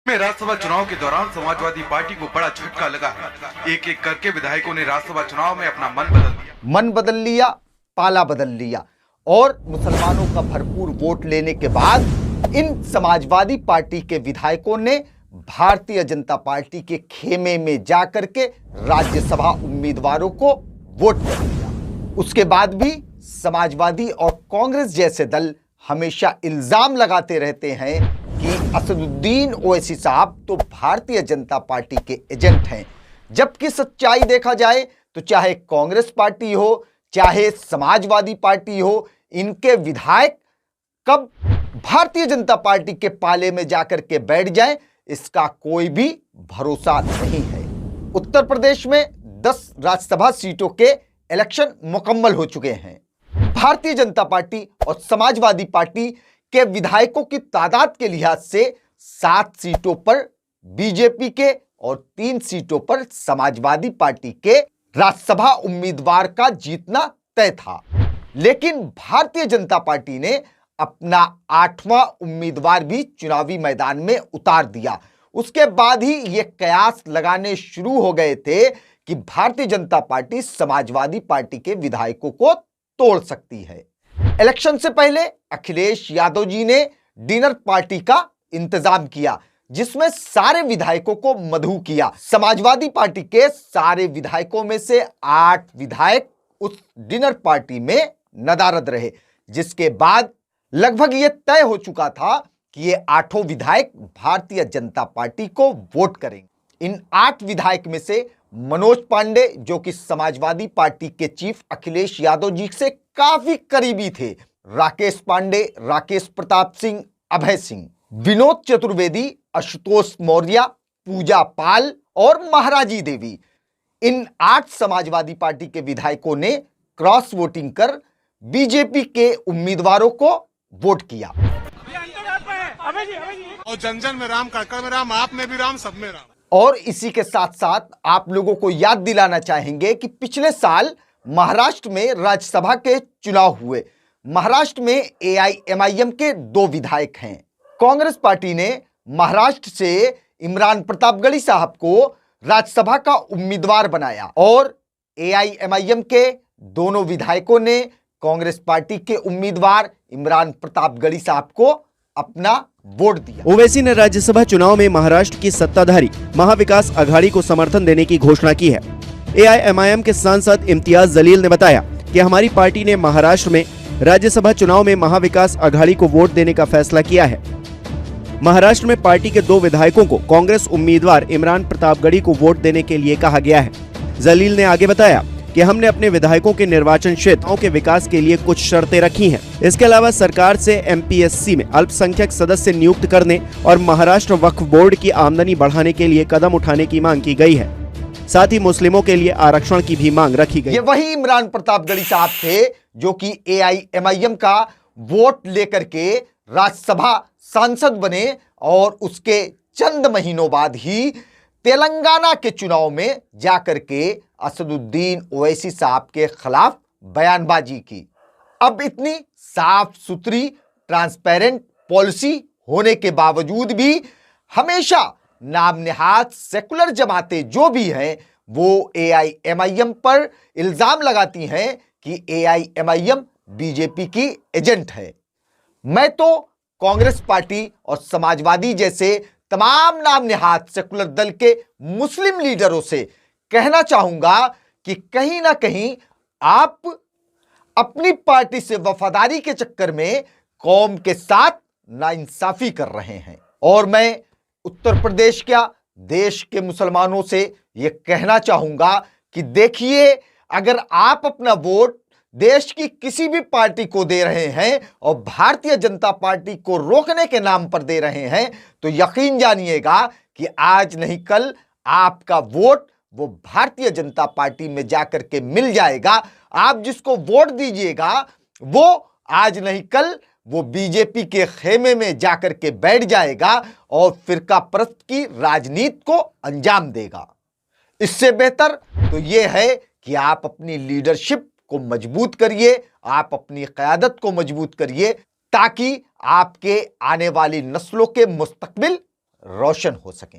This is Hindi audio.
में राज्यसभा चुनाव के दौरान समाजवादी पार्टी को बड़ा झटका लगा है। एक एक करके विधायकों ने राज्यसभा चुनाव में अपना मन बदल लिया, पाला बदल लिया और मुसलमानों का भरपूर वोट लेने के बाद इन समाजवादी पार्टी के विधायकों ने भारतीय जनता पार्टी के खेमे में जाकर के राज्यसभा उम्मीदवारों को वोट कर दिया। उसके बाद भी समाजवादी और कांग्रेस जैसे दल हमेशा इल्जाम लगाते रहते हैं कि असदुद्दीन ओवैसी साहब तो भारतीय जनता पार्टी के एजेंट हैं, जबकि सच्चाई देखा जाए तो चाहे कांग्रेस पार्टी हो चाहे समाजवादी पार्टी हो, इनके विधायक कब भारतीय जनता पार्टी के पाले में जाकर के बैठ जाए इसका कोई भी भरोसा नहीं है। उत्तर प्रदेश में 10 राज्यसभा सीटों के इलेक्शन मुकम्मल हो चुके हैं। भारतीय जनता पार्टी और समाजवादी पार्टी के विधायकों की तादाद के लिहाज से 7 सीटों पर बीजेपी के और 3 सीटों पर समाजवादी पार्टी के राज्यसभा उम्मीदवार का जीतना तय था, लेकिन भारतीय जनता पार्टी ने अपना 8वां उम्मीदवार भी चुनावी मैदान में उतार दिया। उसके बाद ही ये कयास लगाने शुरू हो गए थे कि भारतीय जनता पार्टी समाजवादी पार्टी के विधायकों को तोड़ सकती है। इलेक्शन से पहले अखिलेश यादव जी ने डिनर पार्टी का इंतजाम किया, जिसमें सारे विधायकों को मधु किया। समाजवादी पार्टी के सारे विधायकों में से 8 विधायक उस डिनर पार्टी में नदारद रहे, जिसके बाद लगभग यह तय हो चुका था कि ये 8 विधायक भारतीय जनता पार्टी को वोट करेंगे। इन 8 विधायक में से मनोज पांडे, जो कि समाजवादी पार्टी के चीफ अखिलेश यादव जी से काफी करीबी थे, राकेश पांडे, राकेश प्रताप सिंह, अभय सिंह, विनोद चतुर्वेदी, आशुतोष मौर्य, पूजा पाल और महाराजी देवी, इन 8 समाजवादी पार्टी के विधायकों ने क्रॉस वोटिंग कर बीजेपी के उम्मीदवारों को वोट किया। और जन जन में राम, कड़कड़ में राम, आप में भी राम, सब में राम। और इसी के साथ साथ आप लोगों को याद दिलाना चाहेंगे कि पिछले साल महाराष्ट्र में राज्यसभा के चुनाव हुए। महाराष्ट्र में एआईएमआईएम के 2 विधायक हैं। कांग्रेस पार्टी ने महाराष्ट्र से इमरान प्रतापगढ़ी साहब को राज्यसभा का उम्मीदवार बनाया और एआईएमआईएम के दोनों विधायकों ने कांग्रेस पार्टी के उम्मीदवार इमरान प्रतापगढ़ी साहब को अपना वोट दिया। ओवैसी ने राज्यसभा चुनाव में महाराष्ट्र की सत्ताधारी महाविकास आघाड़ी को समर्थन देने की घोषणा की है। एआईएमआईएम के सांसद इम्तियाज जलील ने बताया कि हमारी पार्टी ने महाराष्ट्र में राज्यसभा चुनाव में महाविकास आघाड़ी को वोट देने का फैसला किया है। महाराष्ट्र में पार्टी के 2 विधायकों को कांग्रेस उम्मीदवार इमरान प्रतापगढ़ी को वोट देने के लिए कहा गया है। जलील ने आगे बताया कि हमने अपने विधायकों के निर्वाचन क्षेत्रों के विकास के लिए कुछ शर्तें रखी हैं। इसके अलावा सरकार से एमपीएससी में अल्पसंख्यक सदस्य नियुक्त करने और महाराष्ट्र वक्फ बोर्ड की आमदनी बढ़ाने के लिए कदम उठाने की मांग की गई है। साथ ही मुस्लिमों के लिए आरक्षण की भी मांग रखी गई। ये वही इमरान प्रतापगढ़ी साहब थे जो कि एआईएमआईएम का वोट लेकर के राज्यसभा सांसद बने और उसके चंद महीनों बाद ही तेलंगाना के चुनाव में जाकर के असदुद्दीन ओवैसी साहब के खिलाफ बयानबाजी की। अब इतनी साफ सुथरी ट्रांसपेरेंट पॉलिसी होने के बावजूद भी हमेशा नाम नेहात सेकुलर जमातें जो भी हैं वो एआईएमआईएम पर इल्जाम लगाती हैं कि एआईएमआईएम बीजेपी की एजेंट है। मैं तो कांग्रेस पार्टी और समाजवादी जैसे तमाम नाम नेहात सेकुलर दल के मुस्लिम लीडरों से कहना चाहूंगा कि कहीं ना कहीं आप अपनी पार्टी से वफादारी के चक्कर में कौम के साथ नाइंसाफी कर रहे हैं। और मैं उत्तर प्रदेश क्या देश के मुसलमानों से यह कहना चाहूंगा कि देखिए, अगर आप अपना वोट देश की किसी भी पार्टी को दे रहे हैं और भारतीय जनता पार्टी को रोकने के नाम पर दे रहे हैं तो यकीन जानिएगा कि आज नहीं कल आपका वोट वो भारतीय जनता पार्टी में जाकर के मिल जाएगा। आप जिसको वोट दीजिएगा वो आज नहीं कल वो बीजेपी के खेमे में जाकर के बैठ जाएगा और फिरका परस्त की राजनीति को अंजाम देगा। इससे बेहतर तो यह है कि आप अपनी लीडरशिप को मजबूत करिए, आप अपनी क़यादत को मजबूत करिए, ताकि आपके आने वाली नस्लों के मुस्तकबिल रोशन हो सकें।